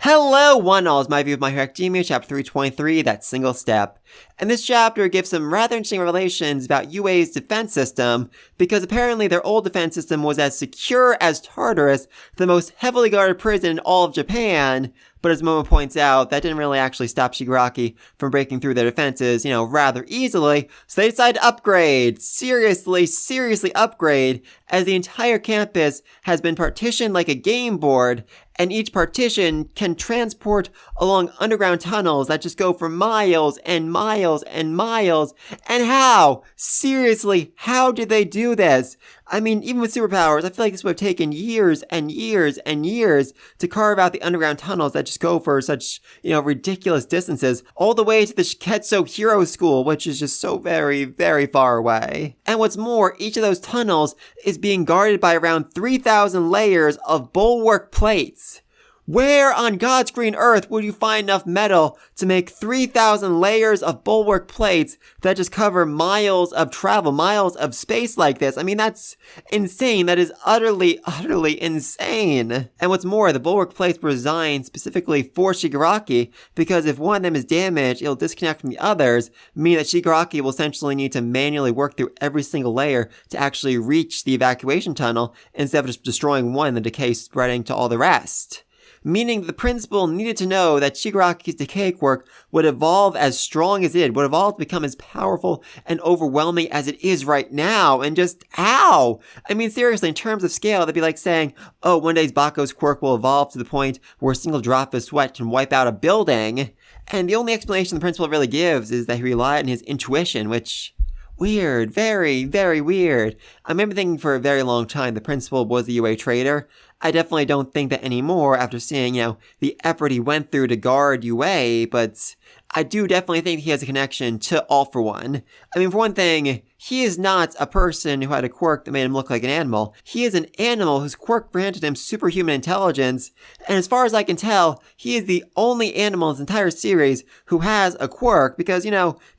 Hello, one all, is my view of My Hero Academia, chapter 323, that single step. And this chapter gives some rather interesting revelations about UA's defense system, because apparently their old defense system was as secure as Tartarus, the most heavily guarded prison in all of Japan, but as Momo points out, that didn't really actually stop Shigaraki from breaking through their defenses, rather easily, so they decided to upgrade. Seriously upgrade, as the entire campus has been partitioned like a game board, and each partition can transport along underground tunnels that just go for miles and miles and miles. And how? Seriously, how did they do this? I mean, even with superpowers, I feel like this would have taken years and years and years to carve out the underground tunnels that just go for such, ridiculous distances, all the way to the Shiketsu Hero School, which is just so very, very far away. And what's more, each of those tunnels is being guarded by around 3,000 layers of bulwark plates. Where on God's green earth would you find enough metal to make 3,000 layers of bulwark plates that just cover miles of travel, miles of space like this? I mean, that's insane. That is utterly insane. And what's more, the bulwark plates were designed specifically for Shigaraki, because if one of them is damaged, it'll disconnect from the others, meaning that Shigaraki will essentially need to manually work through every single layer to actually reach the evacuation tunnel, instead of just destroying one and the decay spreading to all the rest. Meaning the principal needed to know that Shigaraki's decay quirk would evolve as strong as it did, would evolve to become as powerful and overwhelming as it is right now, and just how? I mean, seriously, in terms of scale, that'd be like saying, oh, one day Bako's quirk will evolve to the point where a single drop of sweat can wipe out a building. And the only explanation the principal really gives is that he relied on his intuition, which... weird. Very, very weird. I remember thinking for a very long time the principal was a UA traitor. I definitely don't think that anymore after seeing, the effort he went through to guard UA, but I do definitely think he has a connection to All For One. I mean, for one thing, he is not a person who had a quirk that made him look like an animal. He is an animal whose quirk granted him superhuman intelligence, and as far as I can tell, he is the only animal in this entire series who has a quirk, because,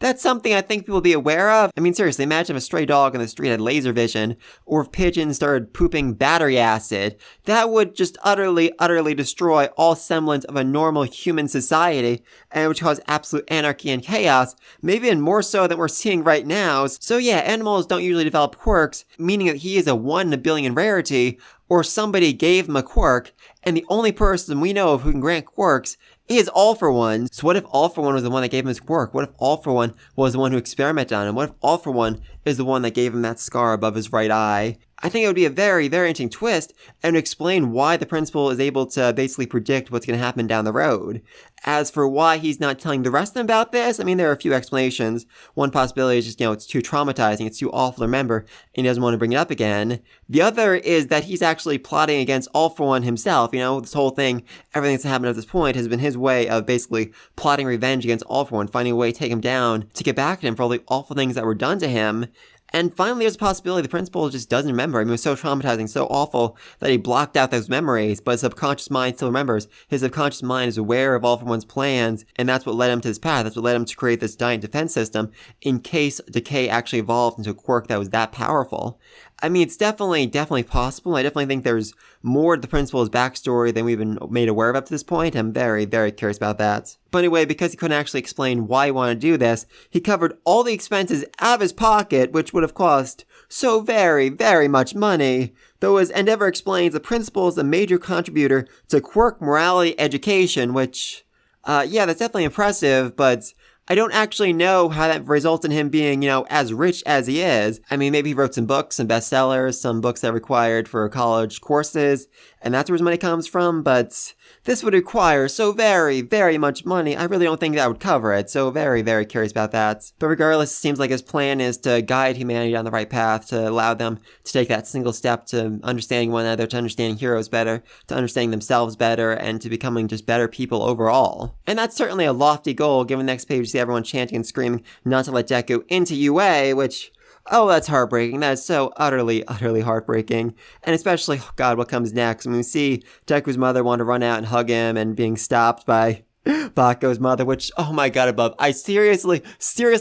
that's something I think people will be aware of. I mean, seriously, imagine if a stray dog on the street had laser vision, or if pigeons started pooping battery acid. That would just utterly destroy all semblance of a normal human society, and would cause absolute anarchy and chaos, maybe even more so than we're seeing right now. So yeah, animals don't usually develop quirks, meaning that he is a 1 in a billion rarity, or somebody gave him a quirk, and the only person we know of who can grant quirks is All For One. So what if All For One was the one that gave him his quirk? What if All For One was the one who experimented on him? What if All For One is the one that gave him that scar above his right eye? I think it would be a very, very interesting twist, and explain why the principal is able to basically predict what's going to happen down the road. As for why he's not telling the rest of them about this, I mean, there are a few explanations. One possibility is just, it's too traumatizing, it's too awful to remember, and he doesn't want to bring it up again. The other is that he's actually plotting against All For One himself. This whole thing, everything that's happened at this point has been his way of basically plotting revenge against All For One, finding a way to take him down, to get back at him for all the awful things that were done to him. And finally, there's a possibility the principal just doesn't remember. I mean, it was so traumatizing, so awful, that he blocked out those memories, but his subconscious mind still remembers. His subconscious mind is aware of All For One's plans, and that's what led him to this path. That's what led him to create this giant defense system, in case decay actually evolved into a quirk that was that powerful. I mean, it's definitely possible. I definitely think there's more to the principal's backstory than we've been made aware of up to this point. I'm very, very curious about that. But anyway, because he couldn't actually explain why he wanted to do this, he covered all the expenses out of his pocket, which would have cost so very, very much money. Though as Endeavor explains, the principal is a major contributor to quirk morality education, which, yeah, that's definitely impressive, but I don't actually know how that results in him being, as rich as he is. I mean, maybe he wrote some books, some bestsellers, some books that are required for college courses, and that's where his money comes from, but this would require so very, very much money. I really don't think that would cover it, so very, very curious about that. But regardless, it seems like his plan is to guide humanity down the right path, to allow them to take that single step to understanding one another, to understanding heroes better, to understanding themselves better, and to becoming just better people overall. And that's certainly a lofty goal, given the next page you see everyone chanting and screaming not to let Deku into UA, which... oh, that's heartbreaking. That is so utterly heartbreaking. And especially, oh God, what comes next? When we see Deku's mother want to run out and hug him and being stopped by Baku's mother, which, oh my god, above. I seriously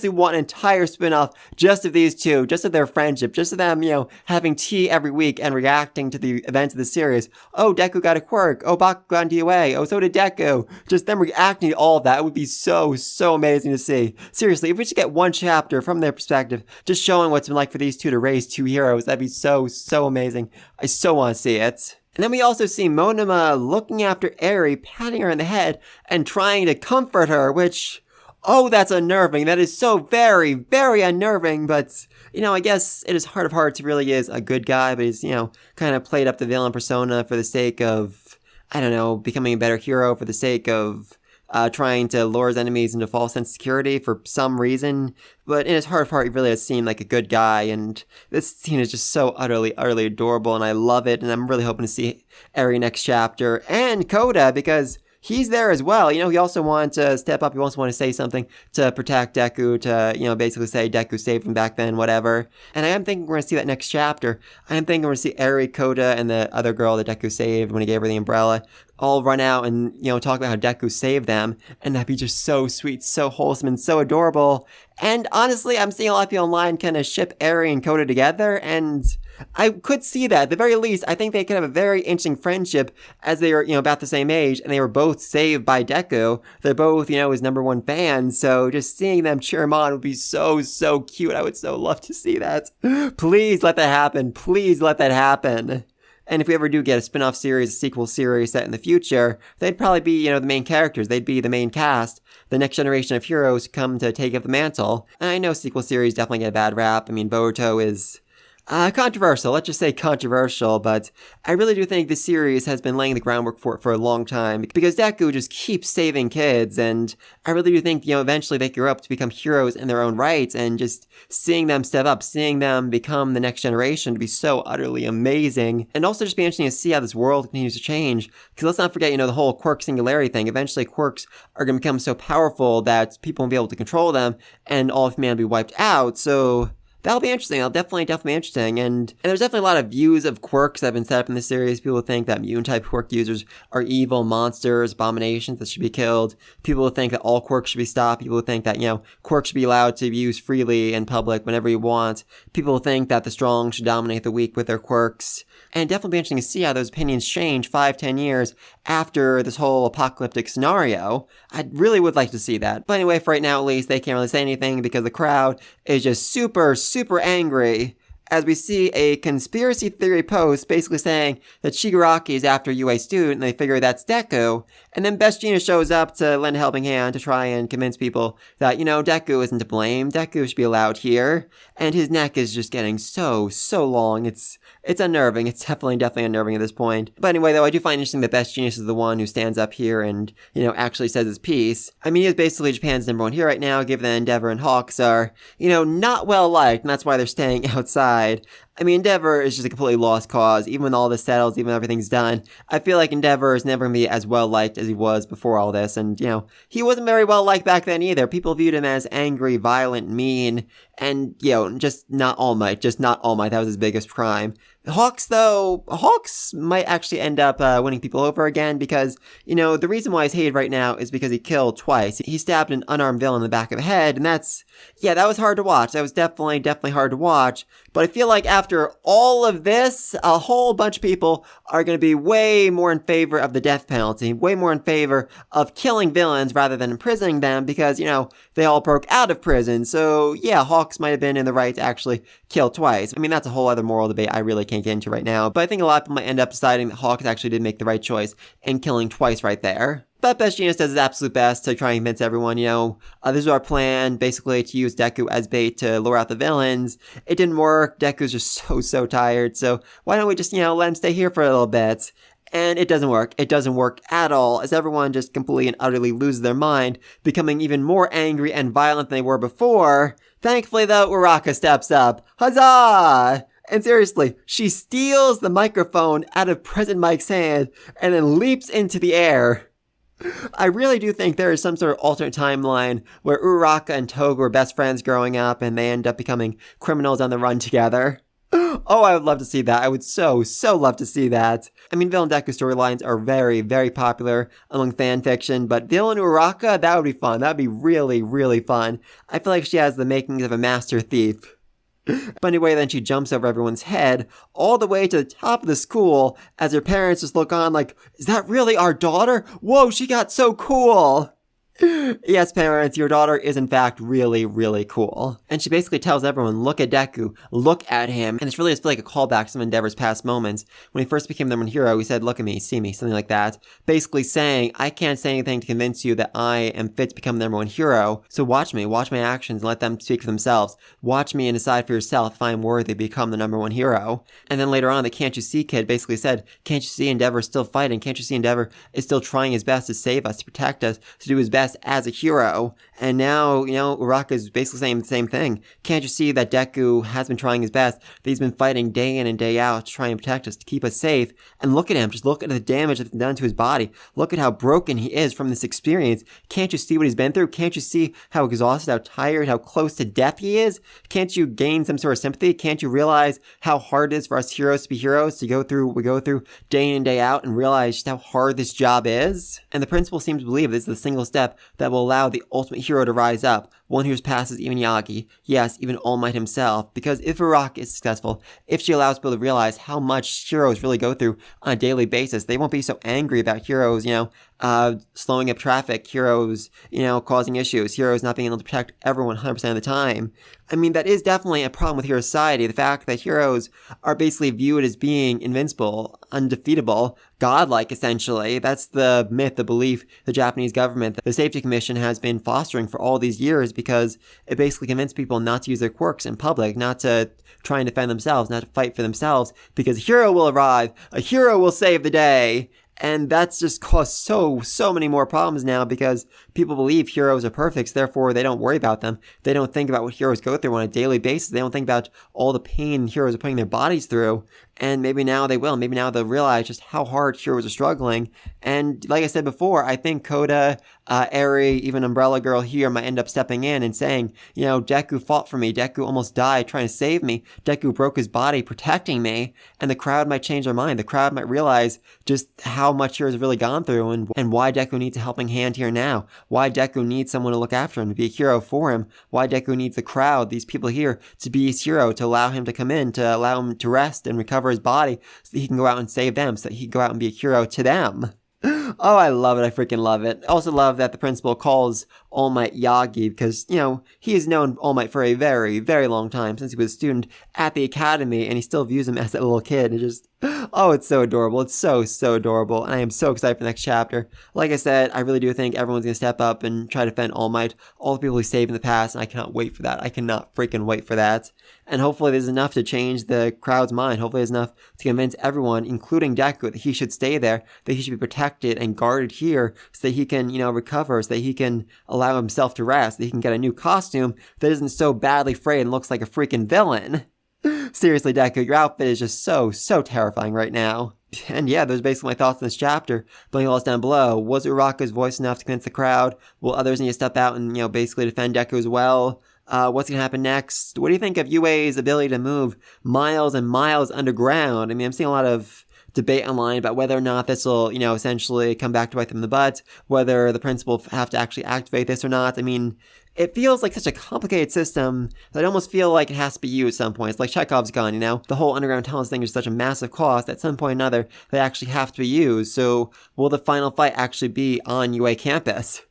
want an entire spin-off just of these two, just of their friendship, just of them, having tea every week and reacting to the events of the series. Oh, Deku got a quirk. Oh, Baku got DOA. Oh, so did Deku. Just them reacting to all of that. It would be so amazing to see. Seriously, if we just get one chapter from their perspective, just showing what's been like for these two to raise two heroes, that'd be so amazing. I so want to see it. And then we also see Monoma looking after Eri, patting her in the head, and trying to comfort her, which, oh, that's unnerving. That is so very unnerving, but, I guess it is heart of hearts. He really is a good guy, but he's, kind of played up the villain persona for the sake of, I don't know, becoming a better hero, for the sake of trying to lure his enemies into false sense of security for some reason. But in his heart of heart, he really does seem like a good guy, and this scene is just so utterly adorable, and I love it, and I'm really hoping to see Eri next chapter, and Koda, because he's there as well. He also wants to step up. He also wants to say something to protect Deku, to, basically say Deku saved him back then, whatever. And I am thinking we're going to see that next chapter. I am thinking we're going to see Eri, Koda, and the other girl that Deku saved when he gave her the umbrella all run out and, talk about how Deku saved them. And that'd be just so sweet, so wholesome, and so adorable. And honestly, I'm seeing a lot of people online kind of ship Eri and Koda together, and I could see that. At the very least, I think they could have a very interesting friendship as they were, about the same age, and they were both saved by Deku. They're both, his number one fans, so just seeing them cheer him on would be so cute. I would so love to see that. Please let that happen. Please let that happen. And if we ever do get a spin-off series, a sequel series set in the future, they'd probably be, the main characters. They'd be the main cast, the next generation of heroes who come to take up the mantle. And I know sequel series definitely get a bad rap. I mean, Boruto is controversial. Let's just say controversial, but I really do think this series has been laying the groundwork for it for a long time, because Deku just keeps saving kids, and I really do think, eventually they grow up to become heroes in their own right, and just seeing them step up, seeing them become the next generation to be so utterly amazing, and also just be interesting to see how this world continues to change, because let's not forget, the whole quirk singularity thing. Eventually quirks are going to become so powerful that people won't be able to control them, and all of humanity will be wiped out, so that'll be interesting. That'll definitely be interesting. And there's definitely a lot of views of quirks that have been set up in this series. People think that mutant-type quirk users are evil monsters, abominations that should be killed. People think that all quirks should be stopped. People think that, quirks should be allowed to be used freely in public whenever you want. People think that the strong should dominate the weak with their quirks. And definitely be interesting to see how those opinions change 5-10 years after this whole apocalyptic scenario. I really would like to see that. But anyway, for right now at least, they can't really say anything because the crowd is just super angry, as we see a conspiracy theory post basically saying that Shigaraki is after UA student, and they figure that's Deku, and then Best Jeanist shows up to lend a helping hand to try and convince people that, Deku isn't to blame, Deku should be allowed here, and his neck is just getting so long, it's unnerving, it's definitely unnerving at this point. But anyway, though, I do find interesting that Best Jeanist is the one who stands up here and, actually says his piece. I mean, he is basically Japan's number one hero right now, given that Endeavor and Hawks are, not well liked, and that's why they're staying outside. I mean, Endeavor is just a completely lost cause. Even when all this settles, even when everything's done, I feel like Endeavor is never going to be as well liked as he was before all this. And, he wasn't very well liked back then either. People viewed him as angry, violent, mean, and, just not All Might. That was his biggest crime. Hawks, though, might actually end up winning people over again because, the reason why he's hated right now is because he killed twice. He stabbed an unarmed villain in the back of the head, and that was hard to watch. That was definitely hard to watch. But I feel like after all of this, a whole bunch of people are going to be way more in favor of the death penalty, way more in favor of killing villains rather than imprisoning them because, they all broke out of prison. So, yeah, Hawks might have been in the right to actually kill twice. I mean, that's a whole other moral debate I really can't get into right now. But I think a lot of people might end up deciding that Hawks actually did make the right choice in killing twice right there. But Best Jeanist does his absolute best to try and convince everyone, this is our plan, basically to use Deku as bait to lure out the villains. It didn't work. Deku's just so tired. So why don't we just, let him stay here for a little bit? And it doesn't work. It doesn't work at all, as everyone just completely and utterly loses their mind, becoming even more angry and violent than they were before. Thankfully, though, Uraka steps up. Huzzah! And seriously, she steals the microphone out of President Mike's hand and then leaps into the air. I really do think there is some sort of alternate timeline where Uraka and Toga were best friends growing up and they end up becoming criminals on the run together. Oh, I would love to see that. I would so love to see that. I mean, Villain Deku storylines are very popular among fan fiction, but Villain Uraka, that would be fun. That would be really fun. I feel like she has the makings of a master thief. But anyway, then she jumps over everyone's head all the way to the top of the school as her parents just look on like, is that really our daughter? Whoa, she got so cool. Yes, parents, your daughter is in fact really cool. And she basically tells everyone, look at Deku, look at him. And it's really just like a callback to some of Endeavor's past moments. When he first became the number one hero, he said, look at me, see me, something like that. Basically saying, I can't say anything to convince you that I am fit to become the number one hero. So watch me, watch my actions and let them speak for themselves. Watch me and decide for yourself if I am worthy to become the number one hero. And then later on, the Can't You See kid basically said, can't you see Endeavor is still fighting? Can't you see Endeavor is still trying his best to save us, to protect us, to do his best as a hero? And now, Uraka is basically saying the same thing. Can't you see that Deku has been trying his best, that he's been fighting day in and day out to try and protect us, to keep us safe? And look at him, just look at the damage that's been done to his body. Look at how broken he is from this experience. Can't you see what he's been through? Can't you see how exhausted, how tired, how close to death he is? Can't you gain some sort of sympathy? Can't you realize how hard it is for us heroes to be heroes, to go through what we go through day in and day out, and realize just how hard this job is? And the principal seems to believe this is the single step that will allow the ultimate hero to rise up, one who passes even Yagi, yes, even All Might himself. Because if Uraka is successful, if she allows people to realize how much heroes really go through on a daily basis, they won't be so angry about heroes, slowing up traffic, heroes, causing issues, heroes not being able to protect everyone 100% of the time. I mean, that is definitely a problem with hero society. The fact that heroes are basically viewed as being invincible, undefeatable, godlike, essentially. That's the myth, the belief the Japanese government, the Safety Commission has been fostering for all these years, because it basically convinced people not to use their quirks in public, not to try and defend themselves, not to fight for themselves, because a hero will arrive, a hero will save the day. And that's just caused so many more problems now, because people believe heroes are perfect, so therefore they don't worry about them. They don't think about what heroes go through on a daily basis. They don't think about all the pain heroes are putting their bodies through. And maybe now they will. Maybe now they'll realize just how hard heroes are struggling. And like I said before, I think Koda, Eri, even Umbrella Girl here might end up stepping in and saying, Deku fought for me. Deku almost died trying to save me. Deku broke his body protecting me. And the crowd might change their mind. The crowd might realize just how much heroes have really gone through, and why Deku needs a helping hand here now. Why Deku needs someone to look after him, to be a hero for him. Why Deku needs the crowd, these people here, to be his hero, to allow him to come in, to allow him to rest and recover his body so that he can go out and save them, so that he can go out and be a hero to them. Oh, I love it. I freaking love it. I also love that the principal calls All Might Yagi because, he has known All Might for a very long time, since he was a student at the academy, and he still views him as that little kid. It's so adorable. It's so adorable, and I am so excited for the next chapter. Like I said, I really do think everyone's going to step up and try to defend All Might, all the people he saved in the past, and I cannot wait for that. I cannot freaking wait for that. And hopefully there's enough to change the crowd's mind. Hopefully there's enough to convince everyone, including Deku, that he should stay there, that he should be protected and guarded here, so that he can, recover, so that he can allow himself to rest, that he can get a new costume that isn't so badly frayed and looks like a freaking villain. Seriously, Deku, your outfit is just so terrifying right now. And yeah, those are basically my thoughts on this chapter. But leave all this down below. Was Uraka's voice enough to convince the crowd? Will others need to step out and, basically defend Deku as well? What's going to happen next? What do you think of UA's ability to move miles and miles underground? I mean, I'm seeing a lot of debate online about whether or not this will, essentially come back to bite them in the butt, whether the principal have to actually activate this or not. I mean, it feels like such a complicated system that I almost feel like it has to be used at some point. It's like Chekhov's gun, The whole underground tunnels thing is such a massive cost that at some point or another they actually have to be used. So will the final fight actually be on UA campus?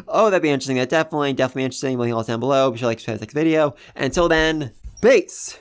Oh, that'd be interesting. That definitely interesting. Link all down below. Be sure to like, subscribe to the next video. And until then, peace!